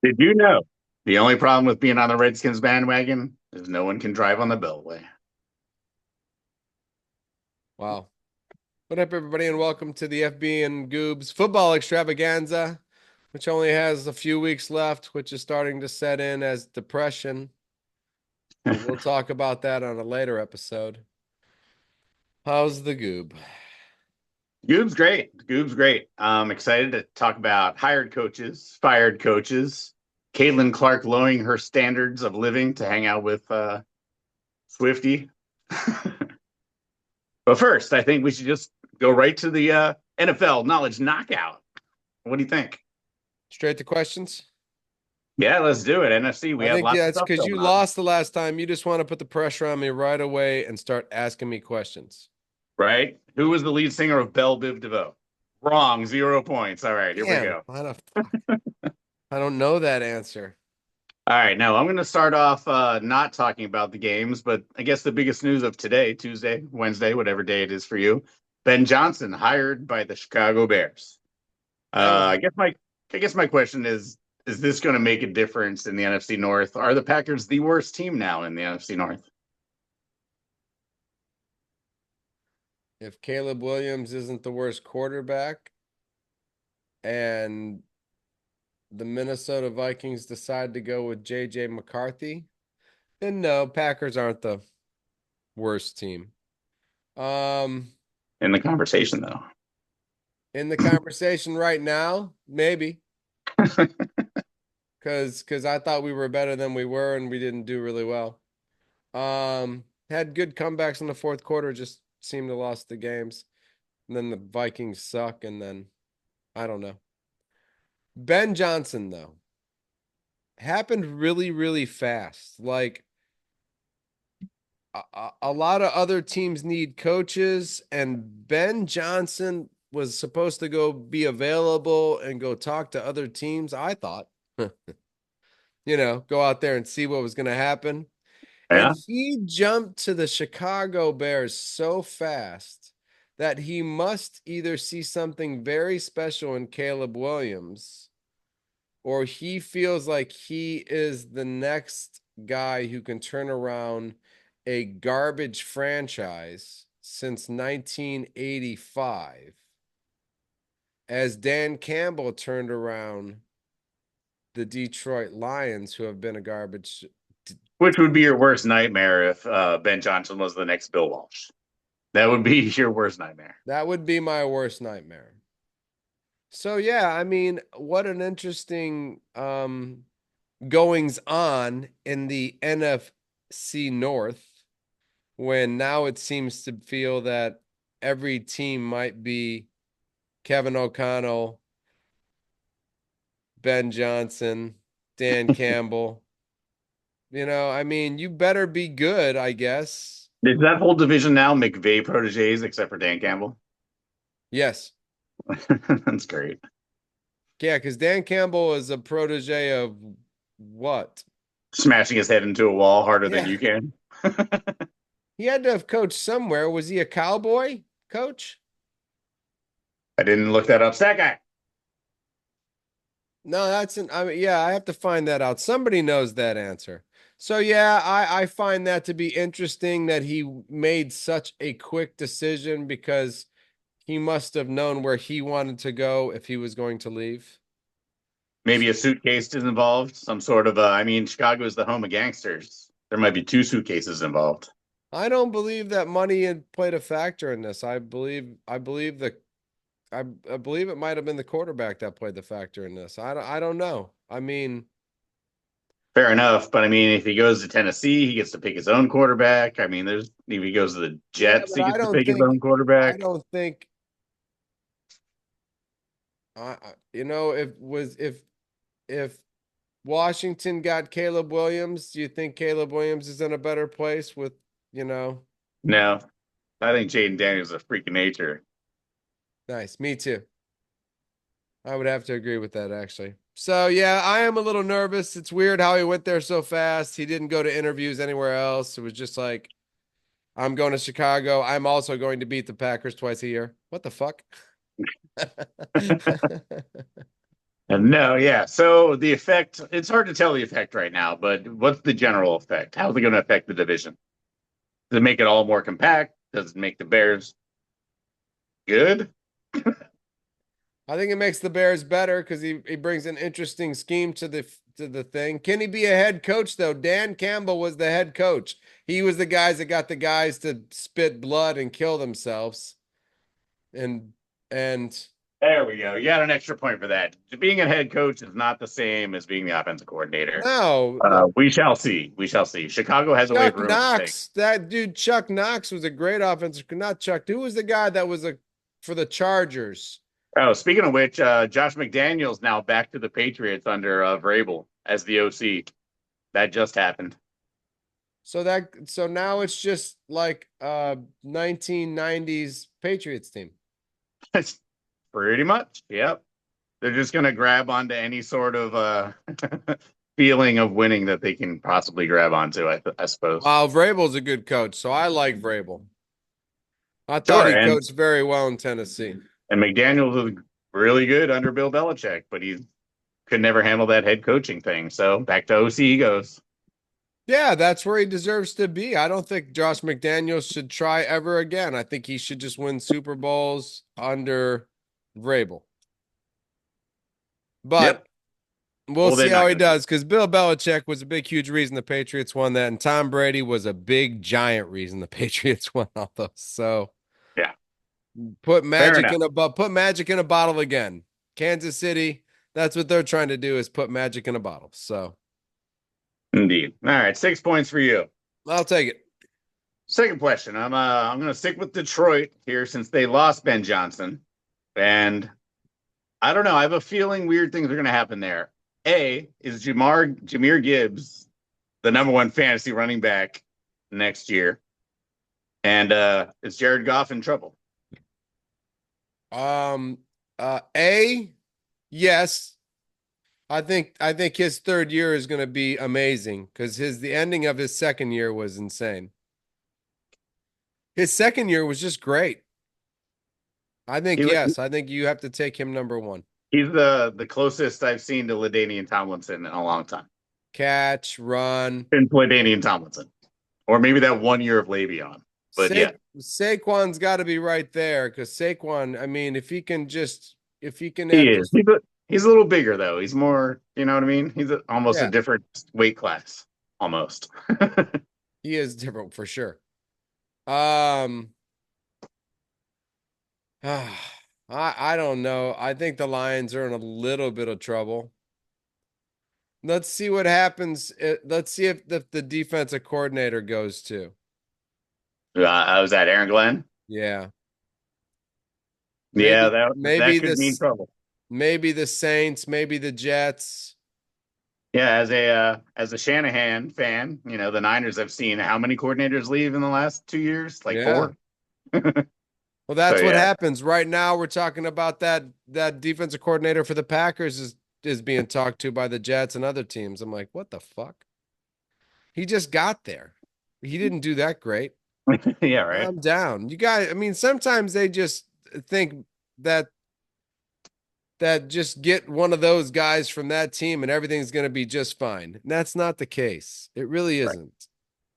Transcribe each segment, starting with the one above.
Did you know the only problem with being on the Redskins bandwagon is no one can drive on the Beltway? Wow. What up, everybody, and welcome to the FB and Goobs football extravaganza, which only has a few weeks left, which is starting to set in as depression. But we'll talk about that on a later episode. How's the Goob? Goob's great. Goob's great. I'm excited to talk about hired coaches, fired coaches, Caitlin Clark lowering her standards of living to hang out with Swifty. But first, I think we should just go right to the NFL knowledge knockout. What do you think? Straight to questions? Yeah, let's do it. NFC, we I have think, lots yeah, of it's stuff because going you on. lost the last time. You just want to put the pressure on me right away and start asking me questions. Right? Who was the lead singer of Belle Biv DeVoe? Wrong, 0 points. All right, here we Damn, go. I don't know that answer. All right, now I'm going to start off not talking about the games, but I guess the biggest news of today, Tuesday, Wednesday, whatever day it is for you, Ben Johnson hired by the Chicago Bears. That was I guess my question is this going to make a difference in the NFC North? Are the Packers the worst team now in the NFC North? if Caleb Williams isn't the worst quarterback and the Minnesota Vikings decide to go with JJ McCarthy, then no, Packers aren't the worst team. Um, In the conversation, though. in the conversation right now, maybe because I thought we were better than we were and we didn't do really well. Had good comebacks in the fourth quarter, just seemed to lost the games. And then the Vikings suck, and then I don't know. Ben Johnson though happened really, really fast. Like a lot of other teams need coaches, and Ben Johnson was supposed to go be available and go talk to other teams. I thought, go out there and see what was going to happen. And Yeah. he jumped to the Chicago Bears so fast that he must either see something very special in Caleb Williams or he feels like he is the next guy who can turn around a garbage franchise since 1985 as Dan Campbell turned around the Detroit Lions, who have been a garbage. Which would be your worst nightmare if Ben Johnson was the next Bill Walsh? That would be your worst nightmare. That would be my worst nightmare. So yeah, I mean, what an interesting goings on in the NFC North when now it seems to feel that every team might be Kevin O'Connell, Ben Johnson, Dan Campbell. I mean, you better be good, I guess. Is that whole division now McVay proteges except for Dan Campbell? Yes. That's great. Yeah, because Dan Campbell is a protege of what? Smashing his head into a wall harder than Yeah. you can. He had to have coached somewhere. Was he a cowboy coach? I didn't look that up. That guy. No, I mean, yeah, I have to find that out. Somebody knows that answer. So yeah, I find that to be interesting that he made such a quick decision because he must have known where he wanted to go if he was going to leave. Maybe a suitcase is involved. Some sort of, I mean, Chicago is the home of gangsters. There might be two suitcases involved. I don't believe that money had played a factor in this. I believe it might have been the quarterback that played the factor in this. I don't know. I mean, Fair enough. But I mean, if he goes to Tennessee, he gets to pick his own quarterback. I mean, if he goes to the yeah, Jets, but he I gets to don't pick his think own I quarterback. don't think if Washington got Caleb Williams, do you think Caleb Williams is in a better place with, you know, No, I think Jayden Daniels is a freak of nature. nice. Me too. I would have to agree with that actually. So yeah, I am a little nervous. It's weird how he went there so fast. He didn't go to interviews anywhere else. It was just like, I'm going to Chicago. I'm also going to beat the Packers twice a year. What the fuck? And no, yeah. So the effect, it's hard to tell the effect right now, but what's the general effect? How's it going to affect the division? Does it make it all more compact? Does it make the Bears good? I think it makes the Bears better because he brings an interesting scheme to the thing. Can he be a head coach though? Dan Campbell was the head coach. He was the guys that got the guys to spit blood and kill themselves. And and There we go. You got an extra point for that. Being a head coach is not the same as being the offensive coordinator. no, We shall see. We shall see. Chicago has a way Chuck for ruining things. Knox, that dude Chuck Knox was a great offensive. Not Chuck. Who was the guy that was a for the Chargers? Oh, speaking of which, Josh McDaniels now back to the Patriots under Vrabel as the OC. That just happened. So now it's just like 1990s Patriots team. Pretty much. Yep. They're just going to grab onto any sort of feeling of winning that they can possibly grab onto, I suppose. Wow, Vrabel's a good coach, so I like Vrabel. I thought Sure. he coached very well in Tennessee. And McDaniels was really good under Bill Belichick, but he could never handle that head coaching thing. So back to OC he goes. Yeah, that's where he deserves to be. I don't think Josh McDaniels should try ever again. I think he should just win Super Bowls under Vrabel. But Yep. we'll Well, they're see how not he going to do does because Bill Belichick was a big, huge reason the Patriots won that, and Tom Brady was a big, giant reason the Patriots won all those. So it. Yeah. Fair enough. put magic in a bottle again. Kansas City, that's what they're trying to do is put magic in a bottle. So Indeed. All right. 6 points for you. I'll take it. Second question. I'm gonna stick with Detroit here since they lost Ben Johnson. And I don't know. I have a feeling weird things are gonna happen there. Is Jameer Gibbs the number one fantasy running back next year? And is Jared Goff in trouble? Um A, yes. I think his third year is going to be amazing because the ending of his second year was insane. His second year was just great. I think He, yes. I think you have to take him number one. he's the closest I've seen to LaDainian Tomlinson in a long time. Catch, run. Since LaDainian Tomlinson. Or maybe that 1 year of Le'Veon. But yeah, Saquon's got to be right there because Saquon. I mean, if he can he have is. just He's a little bigger though. He's more, you know what I mean? Almost a yeah, different weight class, almost. he is different for sure. Um, I don't know. I think the Lions are in a little bit of trouble. Let's see what happens. Let's see if the defensive coordinator goes too. I was at Aaron Glenn. Yeah. Yeah, Maybe that could mean trouble. maybe the Saints, maybe the Jets. Yeah, as a Shanahan fan, you know the Niners have seen how many coordinators leave in the last 2 years? Like Yeah. four. Well, So that's what yeah, happens. Right now, we're talking about that defensive coordinator for the Packers is being talked to by the Jets and other teams. I'm like, what the fuck? He just got there. He didn't do that great. yeah, right. I'm down. You guys, I mean, sometimes they just think that just get one of those guys from that team and everything's going to be just fine. And that's not the case. It really Right. isn't.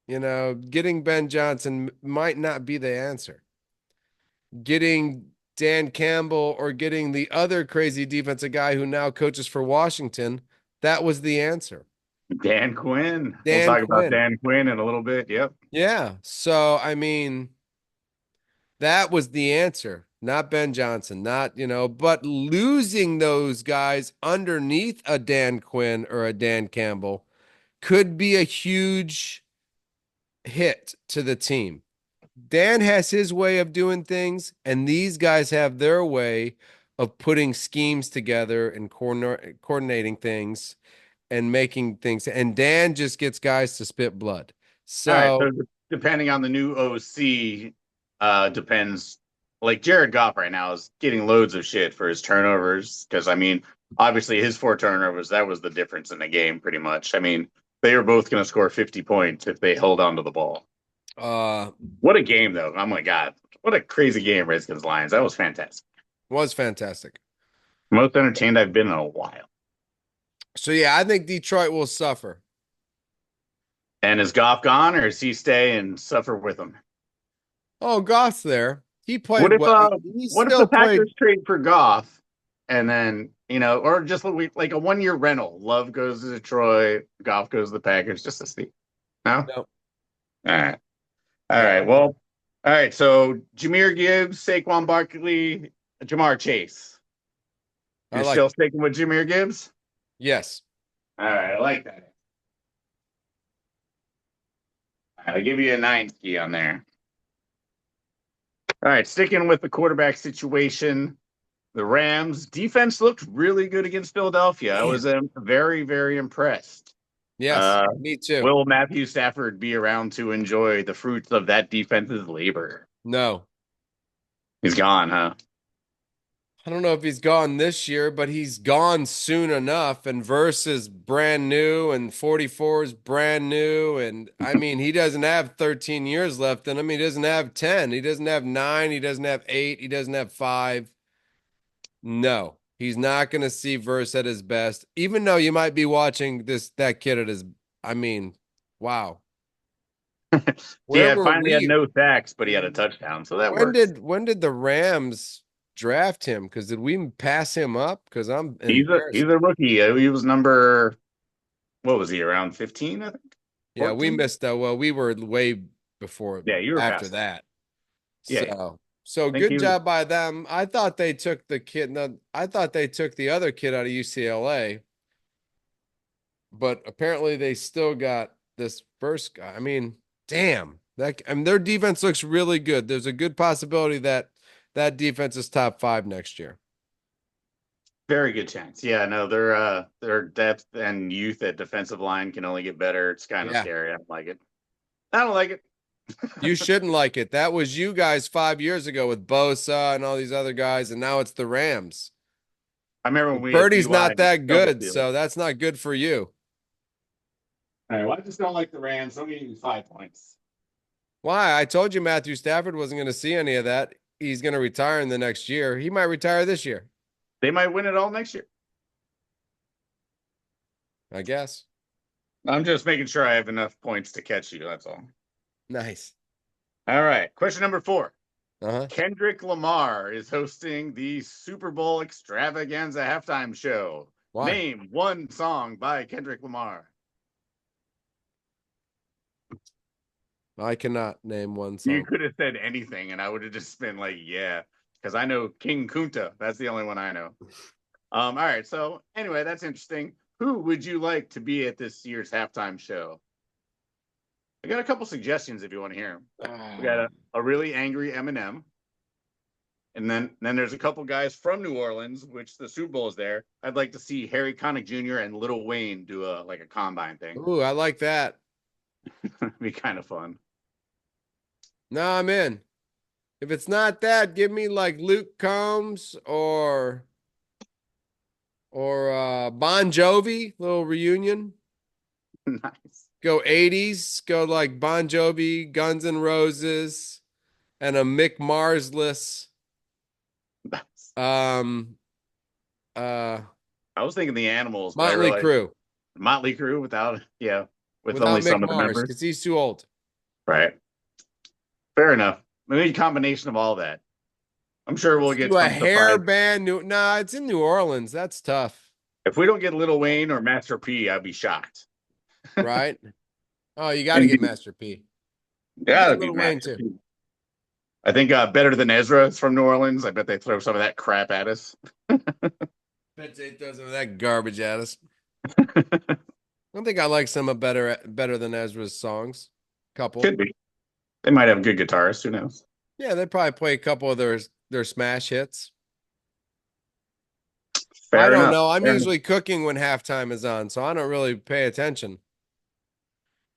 You know, getting Ben Johnson might not be the answer. Getting Dan Campbell or getting the other crazy defensive guy who now coaches for Washington, that was the answer. Dan Quinn. We'll Dan talk about Quinn. Dan Quinn in a little bit. Yep. Yeah. So, I mean, that was the answer, not Ben Johnson, not, but losing those guys underneath a Dan Quinn or a Dan Campbell could be a huge hit to the team. Dan has his way of doing things, and these guys have their way of putting schemes together and coordinating things and making things. And Dan just gets guys to spit blood. All right. So, So depending on the new OC, depends. Like Jared Goff right now is getting loads of shit for his turnovers because I mean, obviously his 4 turnovers that was the difference in the game pretty much. I mean, they were both going to score 50 points if they held on to the ball. uh, What a game though! Oh my god, what a crazy game, Redskins Lions. That was fantastic. was fantastic. Most entertained I've been in a while. So yeah, I think Detroit will suffer. And is Goff gone, or does he stay and suffer with them? Oh, Goff's there. He What played if what he what if the still played. Packers trade for Goff, and then or just like a 1 year rental? Love goes to Detroit, Goff goes to the Packers, just to see. No, No, all right, all no. right. Well, all right. So Jameer Gibbs, Saquon Barkley, Jamar Chase. I You're like still it. sticking with Jameer Gibbs? Yes. All right, I like that. All right, I'll give you a 90 on there. All right, sticking with the quarterback situation. The Rams defense looked really good against Philadelphia. I was Man. very, very impressed. Yes, Uh, me too. will Matthew Stafford be around to enjoy the fruits of that defense's labor? No. He's gone, huh? I don't know if he's gone this year, but he's gone soon enough. And Verse is brand new, and 44 is brand new. And I mean, he doesn't have 13 years left in him. He doesn't have 10. He doesn't have nine. He doesn't have eight. He doesn't have five. No, he's not going to see Verse at his best, even though you might be watching that kid at his. I mean, wow. Where Yeah, were finally had we? no sacks, but he had a touchdown, so that When works. did the Rams draft him? Because did we pass him up? Because I'm He's embarrassed. a rookie. He was number what was he around 15, I think? Yeah, we 14? missed that. Well, we were way before Yeah, you were after past that. that. Yeah, I So think good he was job by them. I thought they took the kid. No, I thought they took the other kid out of UCLA, but apparently they still got this first guy. I mean, damn. Their defense looks really good. There's a good possibility that that defense is top five next year. very good chance. Yeah, no, their depth and youth at defensive line can only get better. It's kind of Yeah. scary. I don't like it. I don't like it. You shouldn't like it. That was you guys 5 years ago with Bosa and all these other guys, and now it's the Rams. I remember when we had Purdy's Ty not and that double good, field. so that's not good for you. All right, well, I just don't like the Rams. Don't give me 5 points. Why? I told you Matthew Stafford wasn't going to see any of that. He's going to retire in the next year. He might retire this year, They might win it all next year. I guess. I'm just making sure I have enough points to catch you. That's all. Nice. All right. Question number 4. Uh-huh. Kendrick Lamar is hosting the Super Bowl extravaganza halftime show. Why? Name one song by Kendrick Lamar. I cannot name one You song. could have said anything, and I would have just been like, yeah, because I know King Kunta. That's the only one I know. All right. So anyway, that's interesting. Who would you like to be at this year's halftime show? I got a couple suggestions if you want to hear them. We got a really angry Eminem, and then there's a couple guys from New Orleans, which the Super Bowl is there. I'd like to see Harry Connick Jr. and Lil Wayne do a combine thing. Ooh, I like that. It'd be kind of fun. No, I'm in. If it's not that, give me like Luke Combs or Bon Jovi, little reunion. Nice. Go 80s, go like Bon Jovi, Guns N' Roses, and a Mick Marsless. Nice. Um uh I was thinking the Animals, but I Motley realized Crue Motley Crue without, yeah, with only without Mick some of the Mars members. because he's too old. Right. Fair enough. Maybe a combination of all that. I'm sure we'll Let's get do a some hair surprise. band. Nah, it's in New Orleans. That's tough, If we don't get Lil Wayne or Master P, I'd be shocked. right? Oh, you got to get Indeed. Master P. You Yeah, get that'd be Lil Wayne Master too. P. I think Better Than Ezra is from New Orleans. I bet they throw some of that crap at us. Bet they throw some of that garbage at us. I think I like some of better than Ezra's songs. Couple. Could be. They might have a good guitarist. Who knows? Yeah, they probably play a couple of their smash hits. I Fair don't enough. know. I'm Fair enough. usually cooking when halftime is on, so I don't really pay attention.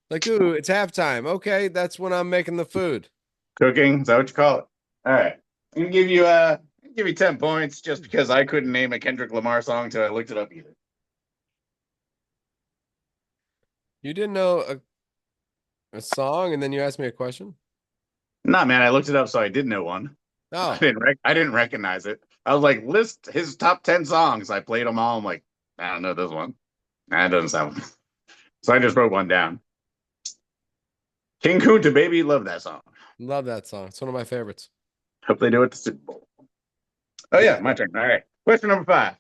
Like, ooh, it's halftime. Okay, that's when I'm making the food. Cooking, is that what you call it? All right. I'm gonna give you 10 points just because I couldn't name a Kendrick Lamar song until I looked it up either. You didn't know a song, and then you asked me a question? Nah, man, I looked it up so I did know one. Oh, I didn't recognize it. I was like, list his top 10 songs. I played them all. I'm like, I don't know this one. That doesn't sound. So I just wrote one down. King Kunta, baby, love that song. Love that song. It's one of my favorites. Hope they do it at the Super Bowl. Oh Me yeah, too. my turn. All right. Question number 5.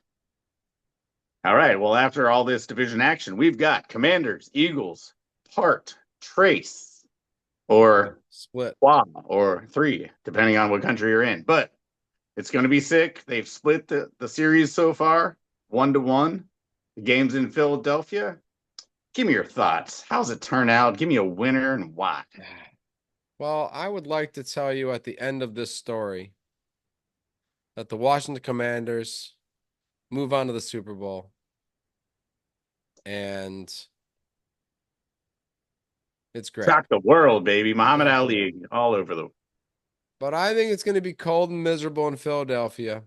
All right. Well, after all this division action, we've got Commanders, Eagles, Part, Trace, or Split. Qua, or 3, depending on what country you're in. But it's going to be sick. They've split the series so far, 1-1. The game's in Philadelphia. Give me your thoughts. How's it turn out? Give me a winner and why. Well, I would like to tell you at the end of this story that the Washington Commanders move on to the Super Bowl. And it's great. Shock the world, baby. Muhammad Shock the world. Ali all over the. But I think it's going to be cold and miserable in Philadelphia.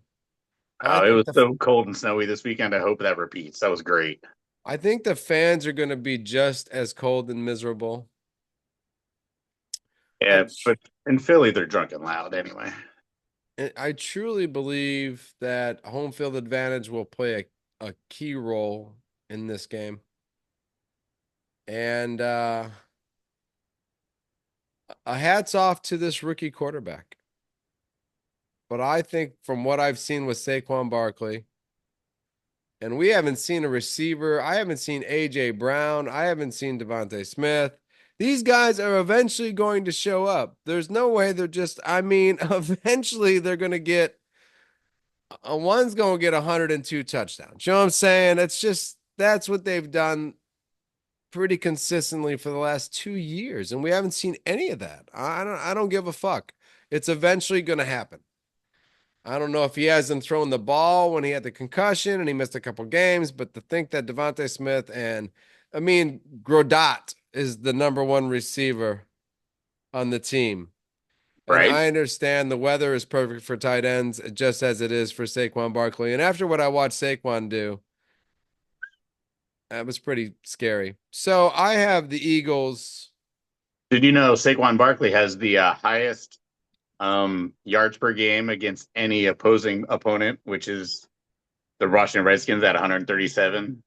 I Oh, it think was the so cold and snowy this weekend. I hope that repeats. That was great. I think the fans are going to be just as cold and miserable. I Yeah, but in Philly, they're drunk and loud anyway. I truly believe that home field advantage will play a key role in this game. And a hats off to this rookie quarterback. But I think from what I've seen with Saquon Barkley, and we haven't seen a receiver. I haven't seen A.J. Brown. I haven't seen Devontae Smith. These guys are eventually going to show up. There's no way they're just, I mean, eventually they're going to get, one's going to get 102 touchdowns. You know what I'm saying? It's just, that's what they've done pretty consistently for the last 2 years. And we haven't seen any of that. I don't give a fuck. It's eventually going to happen. I don't know if he hasn't thrown the ball when he had the concussion and he missed a couple games, but to think that Devontae Smith and I mean Grodot is the number one receiver on the team. And Right? I understand the weather is perfect for tight ends, just as it is for Saquon Barkley. And after what I watched Saquon do, that was pretty scary. So I have the Eagles. Did you know Saquon Barkley has the highest yards per game against any opposing opponent, which is the Washington Redskins at 137.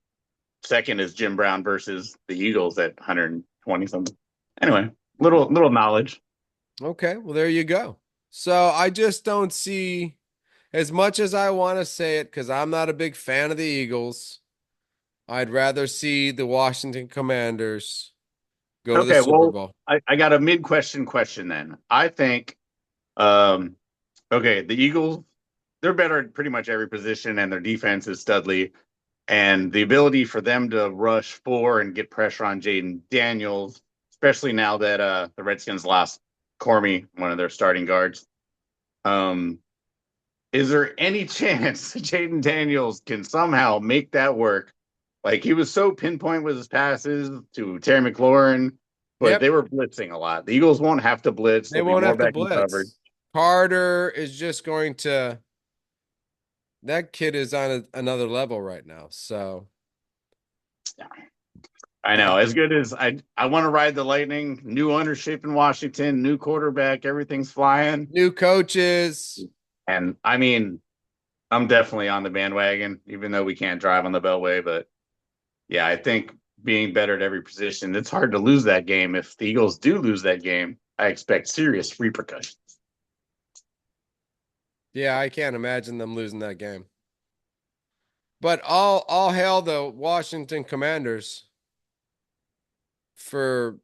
Second is Jim Brown versus the Eagles at 120 something. Anyway, little knowledge. Okay, well, there you go. So I just don't see, as much as I want to say it, because I'm not a big fan of the Eagles, I'd rather see the Washington Commanders go to the Okay, Super well, Bowl. I got a mid question then. I think um okay, the Eagles, they're better at pretty much every position and their defense is studly. And the ability for them to rush 4 and get pressure on Jayden Daniels, especially now that the Redskins lost Cormy, one of their starting guards. Um, is there any chance Jayden Daniels can somehow make that work? Like he was so pinpoint with his passes to Terry McLaurin, but Yep, they were blitzing a lot. The Eagles won't have to blitz. they There'll be won't more have to back in coverage. blitz. Carter is just going to, that kid is on another level right now. So, I know. As good as I want to ride the Lightning. New ownership in Washington, new quarterback, everything's flying. new coaches. And I mean, I'm definitely on the bandwagon, even though we can't drive on the Beltway. But yeah, I think being better at every position, it's hard to lose that game. If the Eagles do lose that game, I expect serious repercussions. Yeah, I can't imagine them losing that game. But all hail the Washington Commanders for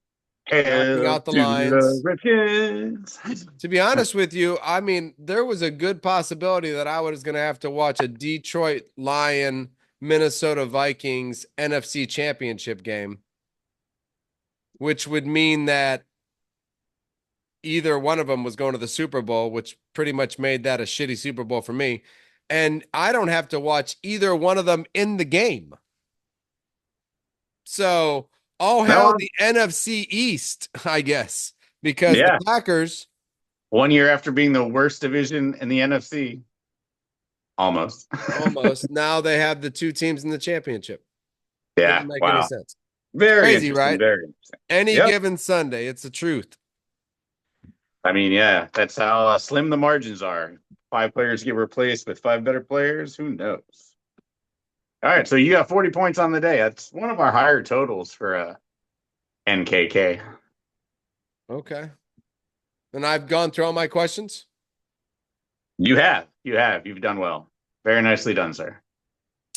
knocking Hail out the to the Lions. Redskins. To be honest with you, I mean, there was a good possibility that I was going to have to watch a Detroit Lion Minnesota Vikings NFC Championship game, which would mean that either one of them was going to the Super Bowl, which pretty much made that a shitty Super Bowl for me. And I don't have to watch either one of them in the game. So, all No, hell the NFC East, I guess, because the yeah. Packers 1 year after being the worst division in the NFC, almost. almost now they have the two teams in the championship. Yeah. Doesn't make any Wow. sense. Very Crazy, interesting. right? Very interesting. Any Yep. given Sunday, it's the truth. I mean, yeah, that's how slim the margins are. 5 players get replaced with 5 better players. Who knows? All right, so you got 40 points on the day. That's one of our higher totals for NKK. Okay. And I've gone through all my questions. You've done well. Very nicely done, sir.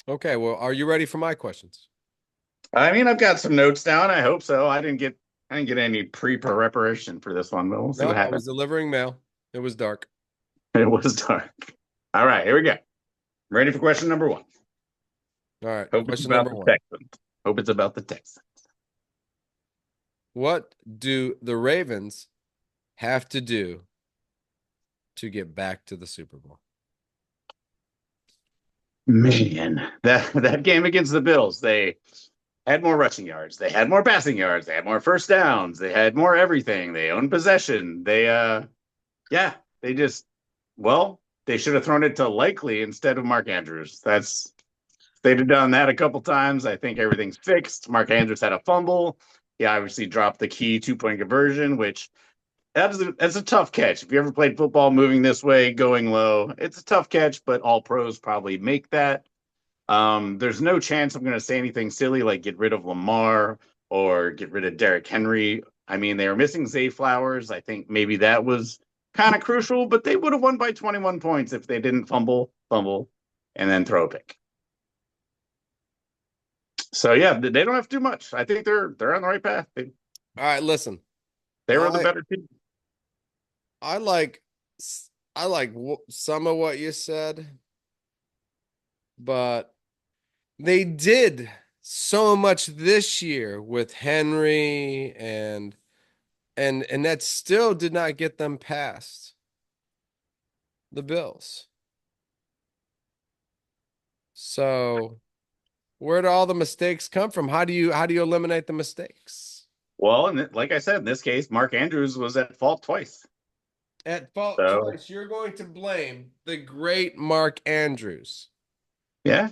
Okay. Well, are you ready for my questions? I mean, I've got some notes down. I hope so. I didn't get any pre-preparation for this one, but we'll see No, what I happens. was delivering mail. It was dark. It was dark. All right, here we go. Ready for question number 1. All right. Hope it's Question about number the one. Texans. Hope it's about the Texans. What do the Ravens have to do to get back to the Super Bowl? Man, that game against the Bills, they had more rushing yards, they had more passing yards, they had more first downs, they had more everything. They owned possession. Yeah, they just they should have thrown it to Likely instead of Mark Andrews. That's they'd have done that a couple times. I think everything's fixed. Mark Andrews had a fumble. He obviously dropped the key 2-point conversion, which that's a tough catch. If you ever played football moving this way, going low, it's a tough catch, but all pros probably make that. There's no chance I'm going to say anything silly like get rid of Lamar or get rid of Derrick Henry. I mean, they were missing Zay Flowers. I think maybe that was kind of crucial, but they would have won by 21 points if they didn't fumble, and then throw a pick. So yeah, they don't have to do much. I think they're on the right path. All right, listen. They were the I better team. I like I like some of what you said, but they did so much this year with Henry and that still did not get them past the Bills. So where do all the mistakes come from? How do you eliminate the mistakes? Well, and like I said, in this case, Mark Andrews was at fault twice. At fault So twice, you're going to blame the great Mark Andrews. yeah,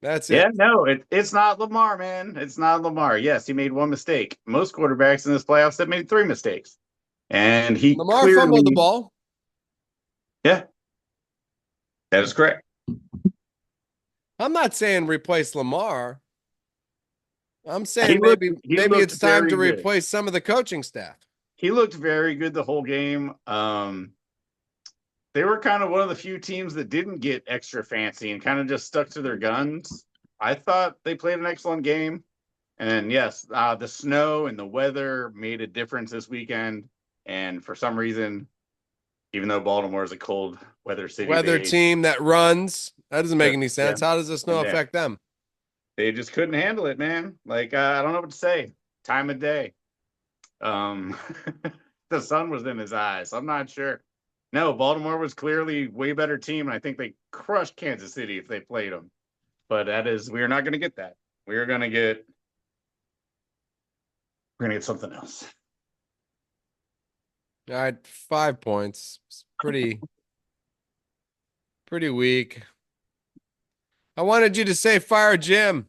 That's yeah, it. no, it's not Lamar, man. It's not Lamar. Yes, he made one mistake. Most quarterbacks in this playoffs have made 3 mistakes, and he Lamar fumbled the clearly, ball. yeah, that is correct. I'm not saying replace Lamar. I'm He saying looked maybe he maybe looked it's time very to good. replace some of the coaching staff. He looked very good the whole game. They were kind of one of the few teams that didn't get extra fancy and kind of just stuck to their guns. I thought they played an excellent game. And yes, the snow and the weather made a difference this weekend. And for some reason, even though Baltimore is a cold weather city, Weather team that runs. That doesn't make any yeah, sense. How does the snow yeah, affect them? they just couldn't handle it, man. Like I don't know what to say. Time of day. Um, the sun was in his eyes. I'm not sure. No, Baltimore was clearly way better team, and I think they crushed Kansas City if they played them. But we are not going to get that. We are going to get we're going to get something else. All right, 5 points. It's pretty weak. I wanted you to say fire Jim.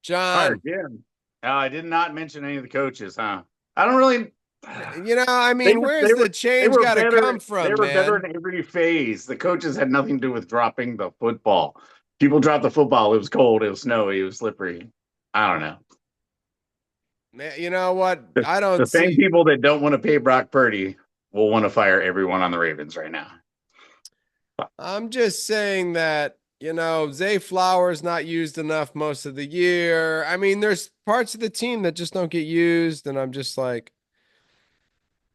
Fire John. Jim. I did not mention any of the coaches, huh? I don't really. I They mean, just where's the they change were got to come better. They from, were better man? in every phase. The coaches had nothing to do with dropping the football. People dropped the football. It was cold. It was snowy. It was slippery. I don't know. Man, you know what? The, I the don't same see. people that don't want to pay Brock Purdy will want to fire everyone on the Ravens right now. I'm just saying that, Zay Flowers not used enough most of the year. I mean, there's parts of the team that just don't get used, and I'm just like,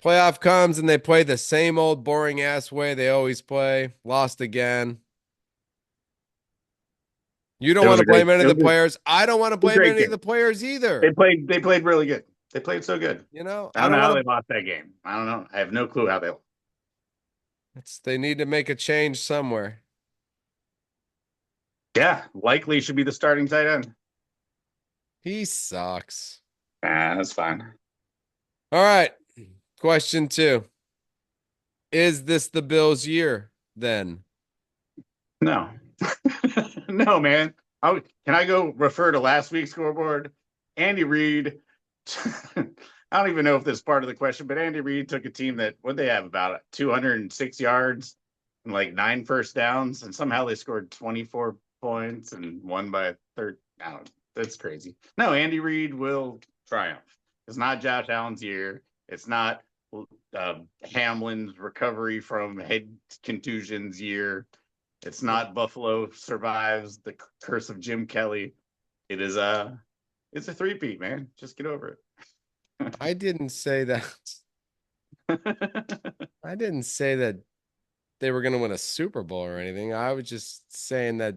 playoff comes and they play the same old boring ass way they always play. Lost again. You don't It want was to a great. blame any It of the was players. I don't want to a blame great any of the game. players either. They played really good. They played so good. I I don't don't know how want they to. lost that game. I don't know. I have no clue how they. They need to make a change somewhere. Yeah, likely should be the starting tight end. He sucks. That's fine. All right. Question 2. Is this the Bills' year then? No, no, man. Can I go refer to last week's scoreboard? Andy Reid. I don't even know if this is part of the question, but Andy Reid took a team that what they have about 206 yards and like 9 first downs, and somehow they scored 24 points and won by 30. I don't know. That's crazy. No, Andy Reid will triumph. It's not Josh Allen's year. It's not uh, Hamlin's recovery from head contusions year. It's not Buffalo survives the curse of Jim Kelly. It is it's a three-peat, man. Just get over I didn't say that. it. I didn't say that they were going to win a Super Bowl or anything. I was just saying that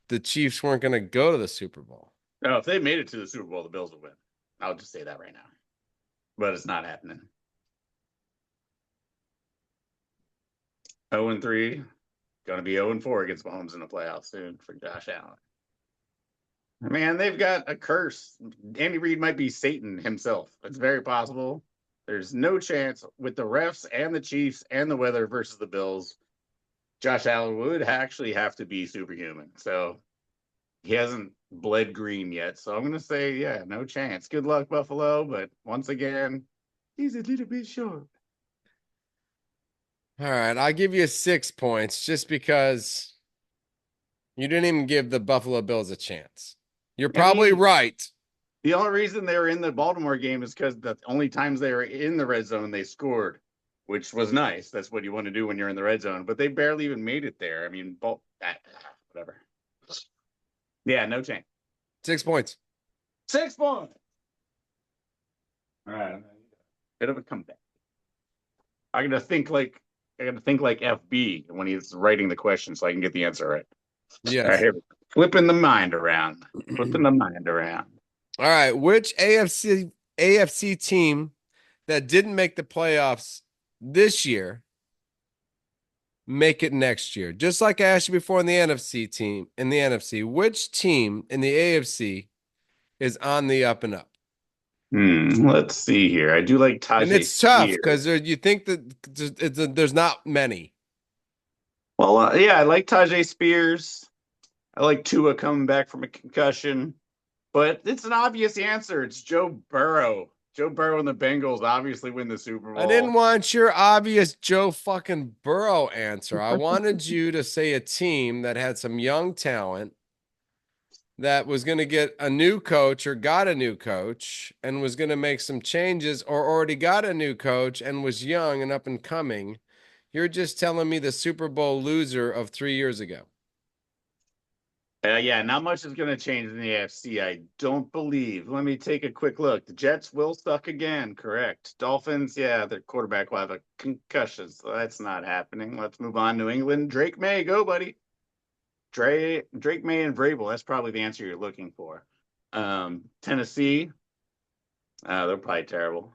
the Chiefs weren't going to go to the Super Bowl. No, if they made it to the Super Bowl, the Bills would win. I'll just say that right now. But it's not happening. 0-3. Going to be 0-4 against Mahomes in the playoffs soon for Josh Allen. Man, they've got a curse. Andy Reid might be Satan himself. It's very possible. There's no chance with the refs and the Chiefs and the weather versus the Bills. Josh Allen would actually have to be superhuman. So he hasn't bled green yet. So I'm going to say, yeah, no chance. Good luck, Buffalo. But once again, he's a little bit short. All right, I'll give you 6 points just because you didn't even give the Buffalo Bills a chance. You're I probably mean, right. the only reason they were in the Baltimore game is because the only times they were in the red zone, they scored, which was nice. That's what you want to do when you're in the red zone. But they barely even made it there. I mean, whatever. Yeah, no chance. 6 points. 6 points. All right. Bit of a comeback. I gotta think like FB when he's writing the question so I can get the answer right. All right, Yes. here we go. Flipping the mind around. Flipping the mind around. All right, which AFC team that didn't make the playoffs this year make it next year? Just like I asked you before in the NFC, which team in the AFC is on the up and up? Let's see here. I do like And Tajay it's tough Spears. because you think that there's not many. Well, yeah, I like Tajay Spears. I like Tua coming back from a concussion, but it's an obvious answer. It's Joe Burrow. Joe Burrow and the Bengals obviously win the Super I didn't Bowl. want your obvious Joe fucking Burrow answer. I wanted you to say a team that had some young talent that was going to get a new coach or got a new coach and was going to make some changes or already got a new coach and was young and up and coming. You're just telling me the Super Bowl loser of 3 years ago. Yeah, not much is going to change in the AFC. I don't believe. Let me take a quick look. The Jets will suck again, correct. Dolphins, yeah, their quarterback will have a concussion, so that's not happening. Let's move on. New England, Drake May, go, buddy. Drake May and Vrabel, that's probably the answer you're looking for. Tennessee, they're probably terrible.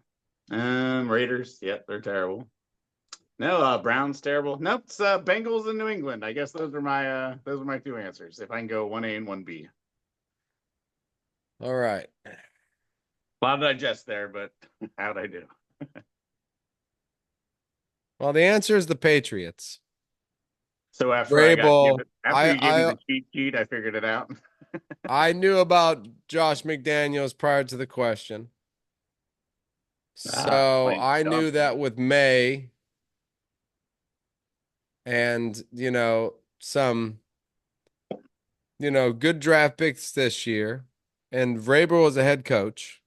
Raiders, yep, they're terrible. No, Browns terrible. Nope, it's Bengals and New England. I guess those are my two answers. If I can go 1A and 1B. All right. A lot to digest there, but how'd I do? Well, the answer is the Patriots. So Vrabel, after you gave me the cheat sheet, I figured it out. I knew about Josh McDaniels prior to the question. So Playing I knew dumb. that with May and, some, good draft picks this year, and Vrabel as a head coach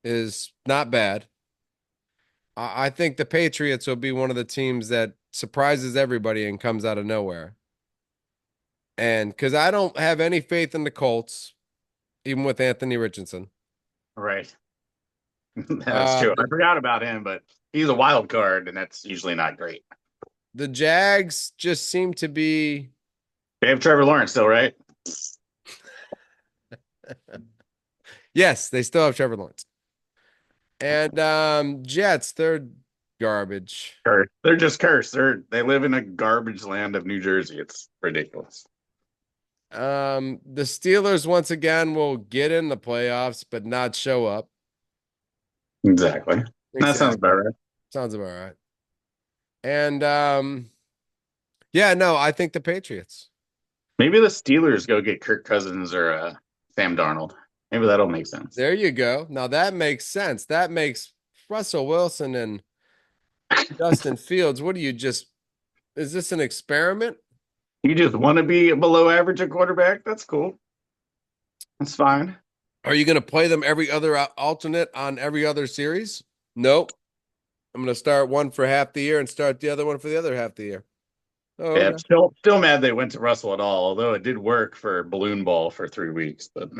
is not bad. I think the Patriots will be one of the teams that surprises everybody and comes out of nowhere. And because I don't have any faith in the Colts, even with Anthony Richardson. Right. That's true. I The, forgot about him, but he's a wild card, and that's usually not great. the Jags just seem to be. They have Trevor Lawrence still, right? Yes, they still have Trevor Lawrence. And Jets, they're garbage. Cursed. They're just cursed. They live in a garbage land of New Jersey. It's ridiculous. The Steelers once again will get in the playoffs, but not show up. Exactly. That sounds Exactly. about right. Sounds about right. And yeah, no, I think the Patriots. Maybe the Steelers go get Kirk Cousins or Sam Darnold. Maybe that'll make sense. There you go. Now that makes sense. That makes Russell Wilson and Justin Fields. What do you just, is this an experiment? You just want to be a below average at quarterback? That's cool. That's fine. Are you going to play them every other alternate on every other series? Nope. I'm going to start one for half the year and start the other one for the other half the year. Oh, Yeah, okay. still mad they went to Russell at all, although it did work for balloon ball for 3 weeks. But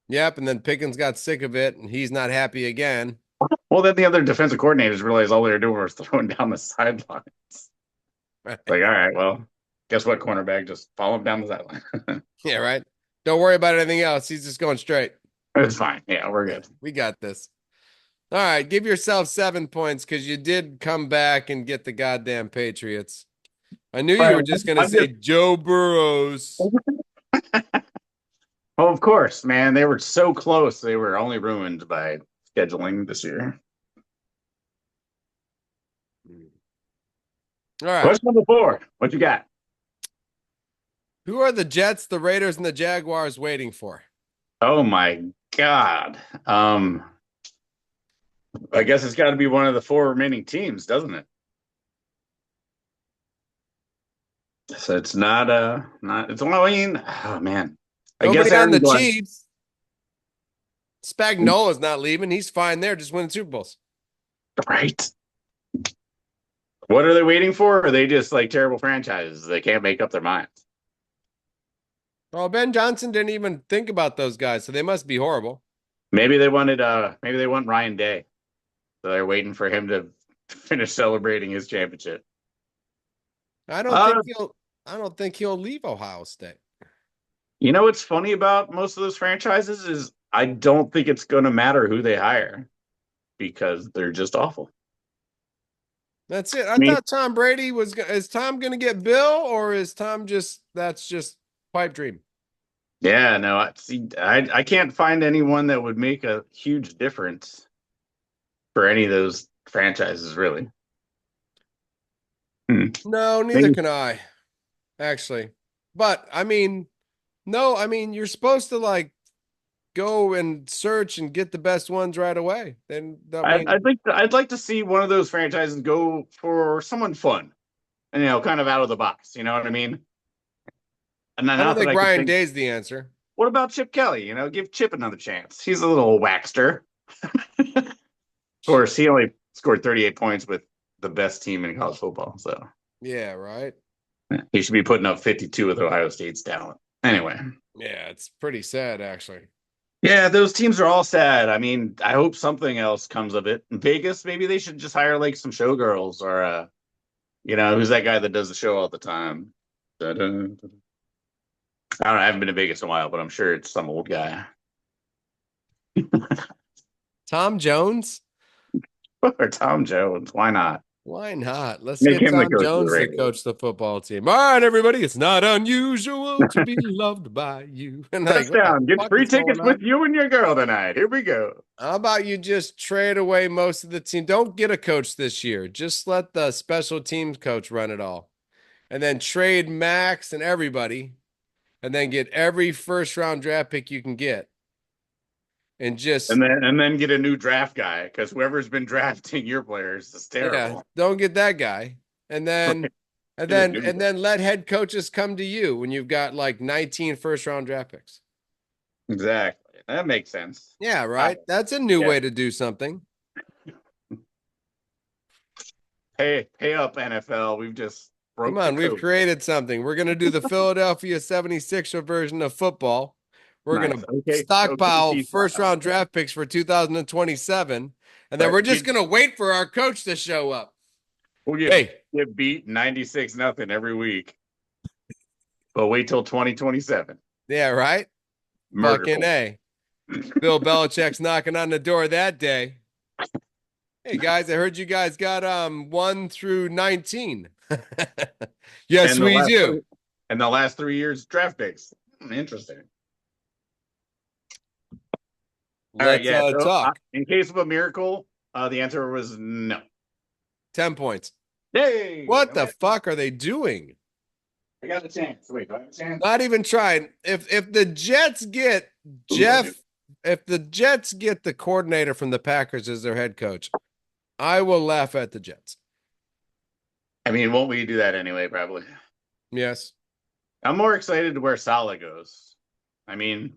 Yep. And then Pickens got sick of it and he's not happy again. well, then the other defensive coordinators realized all they were doing was throwing down the sideline. Right. Like, all right, well, guess what, cornerback? Just follow him down the sideline. Yeah, right. Don't worry about anything else. He's just going straight. It's fine. Yeah, we're good. We got this. All right. Give yourself 7 points because you did come back and get the goddamn Patriots. I knew you Right. were just going to I'm say just, Joe Burrows. well, of course, man. They were so close. They were only ruined by scheduling this year. All right. Question number 4. What you got? Who are the Jets, the Raiders, and the Jaguars waiting for? Oh my God. I guess it's got to be one of the 4 remaining teams, doesn't it? So it's not it's well, I mean, oh man. I guess Nobody on the Aaron Glenn, Chiefs. Spagnola's not leaving. He's fine there, just winning Super Bowls. right? What are they waiting for? Or are they just like terrible franchises? They can't make up their minds. Well, Ben Johnson didn't even think about those guys, so they must be horrible. Maybe they want Ryan Day. So they're waiting for him to finish celebrating his championship. I don't Uh, think he'll I don't think he'll leave Ohio State. you know what's funny about most of those franchises is I don't think it's going to matter who they hire because they're just awful. That's it. I I mean, thought Tom Brady was is Tom going to get Bill or is Tom just that's just pipe dream? yeah, no, I can't find anyone that would make a huge difference for any of those franchises, really. Hmm. No, neither Maybe, can I, actually. But I mean, no, I mean you're supposed to like go and search and get the best ones right away. Then I mean, I'd like to see one of those franchises go for someone fun and kind of out of the box. You know what I mean? And then I don't not that think I could Ryan think. Day's the answer. What about Chip Kelly? Give Chip another chance. He's a little waxster. Of course, he only scored 38 points with the best team in college football, so Yeah, right. he should be putting up 52 with Ohio State's talent. Anyway, Yeah, it's pretty sad actually. yeah, those teams are all sad. I mean, I hope something else comes of it. In Vegas, maybe they should just hire like some showgirls or who's that guy that does the show all the time? Da-da. I don't know, I haven't been to Vegas in a while, but I'm sure it's some old guy. Tom Jones? Or Tom Jones. Why not? Why not? Let's Make get him the Tom coach of the Jones to Raiders. coach the football team. All right, everybody, it's not unusual to be loved by you. And like, what the Touchdown. Get fuck free is going tickets with on? you and your girl tonight. Here we go. How about you just trade away most of the team? Don't get a coach this year. Just let the special teams coach run it all. And then trade Max and everybody. And then get every first round draft pick you can get. And just And then get a new draft guy because whoever's been drafting your players is yeah, terrible. don't get that guy. And then and Get a then new and one. then let head coaches come to you when you've got like 19 first round draft picks. Exactly. That makes sense. Yeah, right. That's a new Yeah. way to do something. Pay up, NFL. We've just Come broke the on, we've code. created something. We're going to do the Philadelphia 76er version of football. We're going Nice. to Okay, stockpile Keith. first round draft picks for 2027. And then we're But just going to wait for our coach to show up. we'll Hey, get beat 96-0 every week. But wait till 2027. yeah, right? Murder Fucking point. A. Bill Belichick's knocking on the door that day. Hey guys, I heard you guys got 1 through 19. Yes, And the we last do. and the last 3 years draft picks. Interesting. All right, Let's yeah. So talk. in case of a miracle, the answer was no. 10 points. Hey, What the fuck are they doing? I got a chance. Wait, do I have a chance? Not even trying. If the Jets get Ooh, I do. Jeff if the Jets get the coordinator from the Packers as their head coach, I will laugh at the Jets. I mean, won't we do that anyway? Probably. Yes. I'm more excited to where Salah goes. I mean,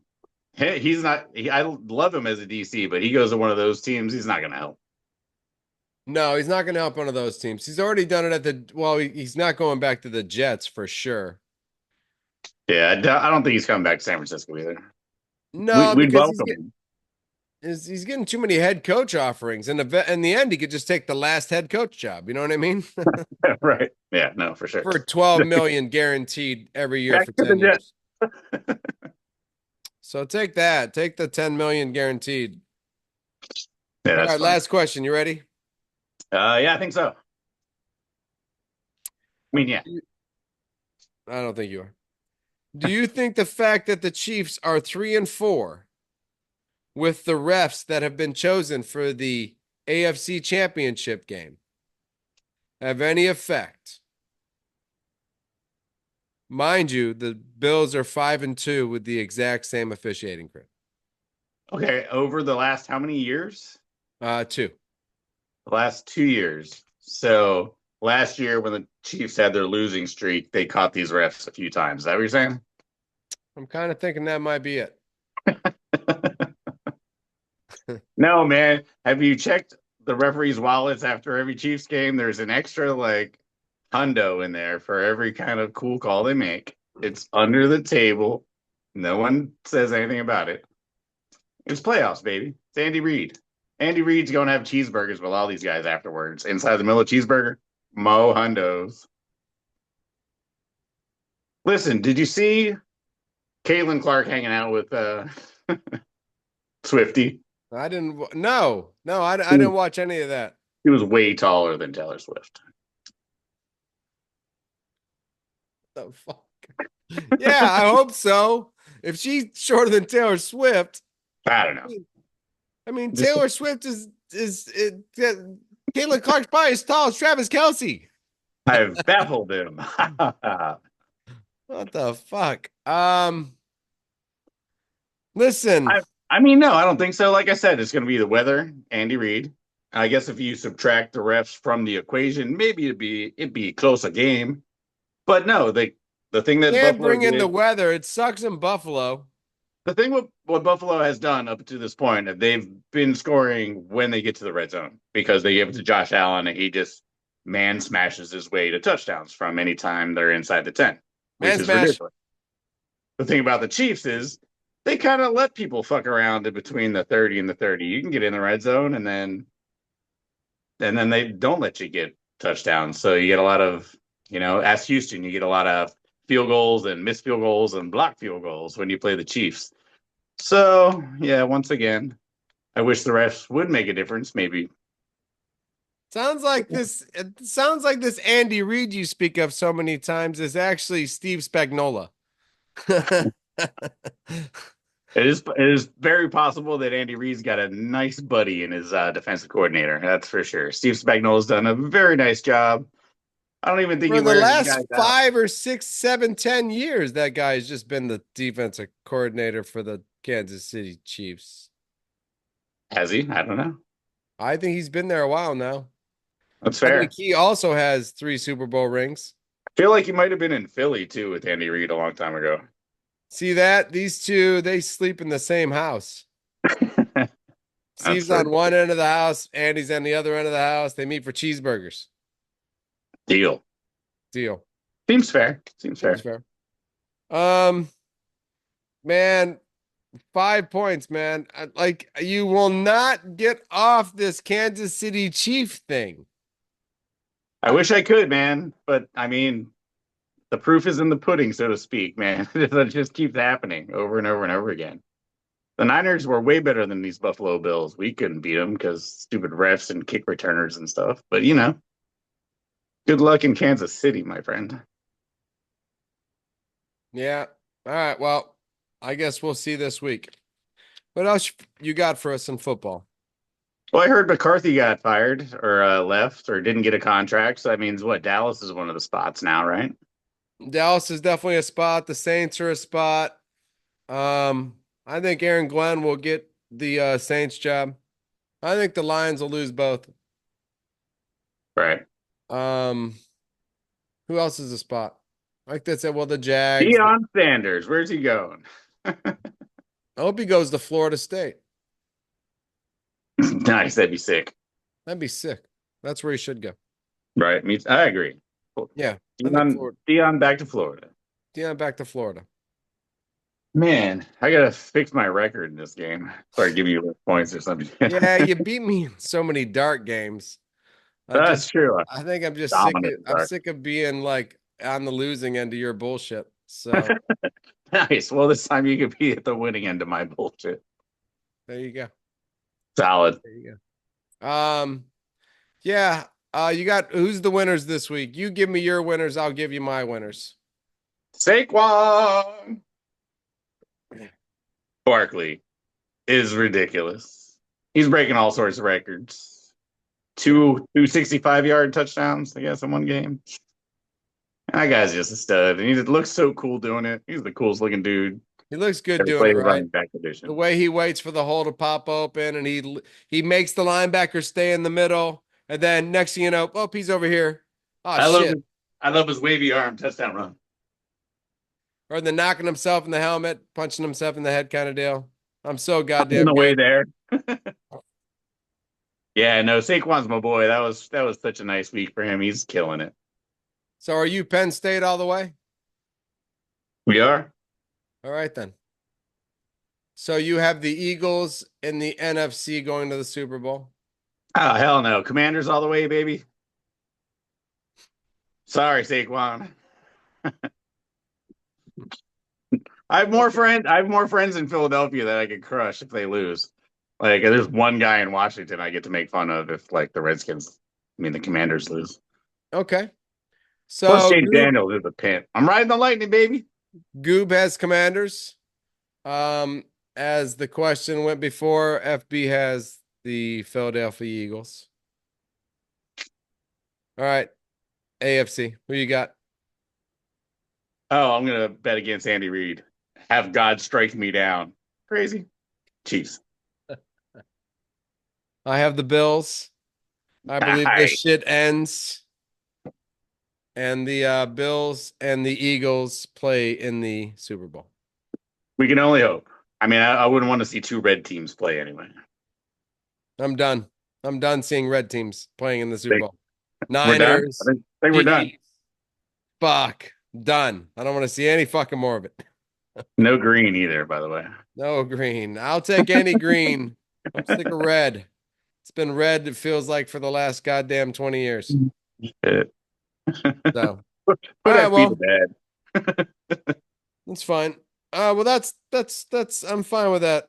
he's not. I love him as a DC, but he goes to one of those teams. He's not going to help. No, he's not going to help one of those teams. He's already done it at the, well, he's not going back to the Jets for sure. Yeah, I don't think he's coming back to San Francisco either. No, We'd because welcome him. he's getting too many head coach offerings. And in the end, he could just take the last head coach job. You know what I mean? Right. Yeah, no, for sure. For 12 million guaranteed every year Back for to the 10 Jets. years. So take that. Take the 10 million guaranteed. Yeah, All that's right, fine. last question. You ready? Yeah, I think so. I mean, yeah. I don't think you are. Do you think the fact that the Chiefs are 3-4 with the refs that have been chosen for the AFC Championship game have any effect? Mind you, the Bills are 5-2 with the exact same officiating crew. Okay, over the last how many years? Two. The last 2 years. So last year, when the Chiefs had their losing streak, they caught these refs a few times. Is that what you're saying? I'm kind of thinking that might be it. No, man. Have you checked the referees' wallets after every Chiefs game? There's an extra like hundo in there for every kind of cool call they make. It's under the table. No one says anything about it. It's playoffs, baby. It's Andy Reid. Andy Reid's going to have cheeseburgers with all these guys afterwards. Inside the middle of cheeseburger, Mo Hundos. Listen, did you see Caitlin Clark hanging out with Swifty? I didn't. No, I didn't watch any of that. He was way taller than Taylor Swift. The fuck? Yeah, I hope so. If she's shorter than Taylor Swift, I don't know. I mean, Just Taylor Swift is Caitlin Clark's probably as tall as Travis Kelce. I've baffled him. What the fuck? Listen, I mean, no, I don't think so. Like I said, it's going to be the weather, Andy Reid. I guess if you subtract the refs from the equation, maybe it'd be a closer game. But no, the thing that can't Buffalo bring in the did, weather. It sucks in Buffalo. the thing what Buffalo has done up to this point, they've been scoring when they get to the red zone because they give it to Josh Allen and he just man smashes his way to touchdowns from any time they're inside the 10, which Man is smash. ridiculous. The thing about the Chiefs is they kind of let people fuck around in between the 30 and the 30. You can get in the red zone and then they don't let you get touchdowns. So you get a lot of, as Houston, you get a lot of field goals and missed field goals and block field goals when you play the Chiefs. So, yeah, once again, I wish the refs would make a difference. Maybe. Sounds like this. It sounds like this Andy Reid you speak of so many times is actually Steve Spagnuolo. It is very possible that Andy Reid's got a nice buddy in his defensive coordinator. That's for sure. Steve Spagnuolo's done a very nice job. I don't even think For he the wears his last guys out. 5 or 6, 7, 10 years, that guy's just been the defensive coordinator for the Kansas City Chiefs. Has he? I don't know. I think he's been there a while now. That's I think fair. he also has 3 Super Bowl rings. I feel like he might have been in Philly too with Andy Reid a long time ago. See that? These two, they sleep in the same house. That's Steve's for on one end of the house, Andy's on the other end of the house. They meet for cheeseburgers. deal. Deal. Seems fair. Seems Seems fair. fair. Um, man, 5 points, man. Like you will not get off this Kansas City Chief thing. I wish I could, man, but I mean, the proof is in the pudding, so to speak, man. It just keeps happening over and over and over again. The Niners were way better than these Buffalo Bills. We couldn't beat them because stupid refs and kick returners and stuff. But good luck in Kansas City, my friend. Yeah. All right. Well, I guess we'll see this week. What else you got for us in football? Well, I heard McCarthy got fired or left or didn't get a contract. So that means what? Dallas is one of the spots now, right? Dallas is definitely a spot. The Saints are a spot. I think Aaron Glenn will get the Saints job. I think the Lions will lose both. Right. Um, who else is a spot? Like that's it. Well, the Jags. Deion Sanders, where's he going? I hope he goes to Florida State. Nice, that'd be sick. That'd be sick. That's where he should go. Right. I agree. Yeah, I think Deion, Florida. Deion back to Florida. Yeah, back to Florida. Man, I gotta fix my record in this game. So I give you points or something. Yeah, you beat me in so many dart games. I'm just, That's true. I'm I think I'm just sick dominant of, in I'm dark. sick of being like on the losing end of your bullshit. So Nice. Well, this time you could be at the winning end of my bullshit. there you go. Solid. There you go. Yeah. You got who's the winners this week? You give me your winners, I'll give you my winners. Saquon Barkley is ridiculous. He's breaking all sorts of records. Two 65-yard touchdowns, I guess, in one game. That guy's just a stud, and he looks so cool doing it. He's the coolest looking dude. He looks good Ever doing it, played the right? running back The position. way he waits for the hole to pop open and he makes the linebacker stay in the middle. And then next thing you know, oh, he's over here. Oh I love shit. his, I love his wavy arm touchdown run. Or the knocking himself in the helmet, punching himself in the head kind of deal. I'm so On goddamn the way good. there. Yeah, no, Saquon's my boy. That was such a nice week for him. He's killing it. So are you Penn State all the way? We are. All right then. So you have the Eagles in the NFC going to the Super Bowl. Oh hell no, Commanders all the way, baby. Sorry, Saquon. I have more friends in Philadelphia that I could crush if they lose. Like, there's one guy in Washington I get to make fun of if like the Commanders lose. Okay. Plus, So James Daniels is a pimp. I'm riding the Lightning, baby. Goob has Commanders. Um, as the question went before, FB has the Philadelphia Eagles. All right, AFC. Who you got? Oh, I'm gonna bet against Andy Reid. Have God strike me down. Crazy. Chiefs. I have the Bills. I believe this Hi. shit ends, and the Bills and the Eagles play in the Super Bowl. We can only hope. I mean, I wouldn't want to see two red teams play anyway. I'm done. I'm done seeing red teams playing in the Super Think Bowl. we're done? Niners, I think we're done. Chiefs. Fuck. Done. I don't want to see any fucking more of it. No green either, by the way. No green. I'll take any green. I'm sick of red. It's been red, it feels like, for the last goddamn 20 years. Shit. So, Put all right, FB to well, bed. that's fine. Well, that's I'm fine with that.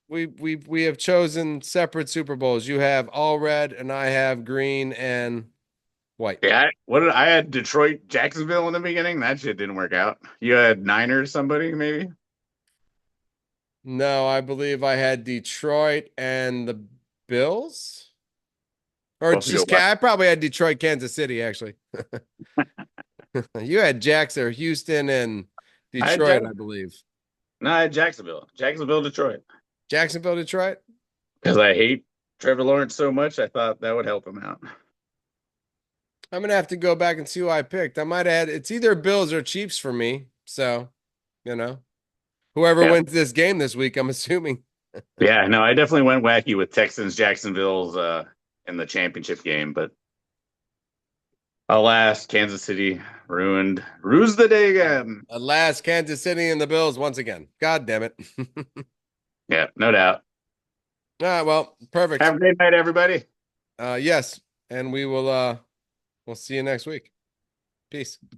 We have chosen separate Super Bowls. You have all red, and I have green and white. Yeah, I had Detroit, Jacksonville in the beginning. That shit didn't work out. You had Niners, somebody maybe. No, I believe I had Detroit and the Bills. Or We'll have to go back. I probably had Detroit, Kansas City, actually. You had Jackson or Houston and I had Detroit, I believe. No, I had Jacksonville, Detroit, Jacksonville, Detroit. because I hate Trevor Lawrence so much. I thought that would help him out. I'm gonna have to go back and see who I picked. I might have had it's either Bills or Chiefs for me. So, you know, whoever Yeah, wins this game this week, I'm assuming. yeah. No, I definitely went wacky with Texans, Jacksonville's in the championship game, but alas, Kansas City rues the day again. At last, Kansas City and the Bills once again. God damn it. Yeah, no doubt. All right, well, perfect. Have a great night, everybody. Yes, and we'll see you next week. Peace.